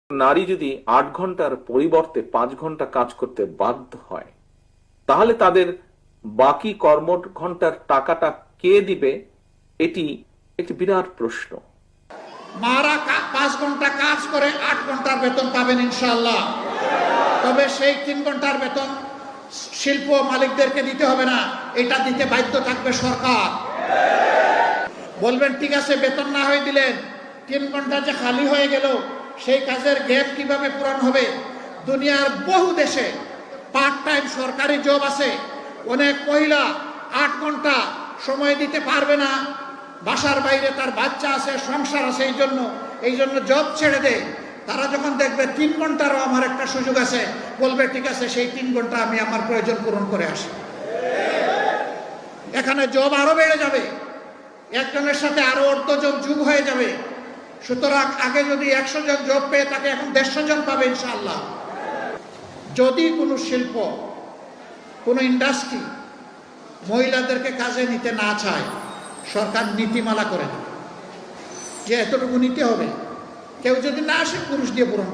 নারী যদি 8 ঘন্টার পরিবর্তে 5 ঘন্টা কাজ করতে বাধ্য হয়, তাহলে তাদের বাকি কর্মঘন্টার টাকাটা কে দিবে? এটি একটি বিরাট প্রশ্ন। মারা 5 ঘন্টা কাজ করে 8 ঘন্টার বেতন পাবেন ইনশাআল্লাহ। তবে সেই 3 ঘন্টার বেতন শিল্প মালিকদেরকে দিতে হবে না, এটা দিতে বাধ্য থাকবে সরকার। বলবেন ঠিক আছে, বেতন না হয়ে দিলেন, 3 ঘন্টা যে খালি হয়ে গেল সেই কাজের গ্যাপ কিভাবে পূরণ হবে? দুনিয়ার বহু দেশে পার্ট টাইম সরকারি জব আছে। অনেক মহিলা 8 ঘন্টা সময় দিতে পারবে না, বাসার বাইরে তার বাচ্চা আছে, সংসার আছে, এই জন্য জব ছেড়ে দেয়। তারা যখন দেখবে 3 ঘন্টারও আমার একটা সুযোগ আছে, বলবে ঠিক আছে, সেই 3 ঘন্টা আমি আমার প্রয়োজন পূরণ করে আসি। এখানে জব আরো বেড়ে যাবে, একজনের সাথে আরো অর্ধজন যুগ হয়ে যাবে। সুতরাং আগে যদি 100 জন জব পেয়ে থাকে, এখন 150 জন পাবে ইনশাআল্লাহ। যদি কোনো শিল্প, কোনো ইন্ডাস্ট্রি মহিলাদেরকে কাজে নিতে না চায়, সরকার নীতিমালা করে যে এতটুকু নিতে হবে, কেউ যদি না আসে পুরুষ দিয়ে পূরণ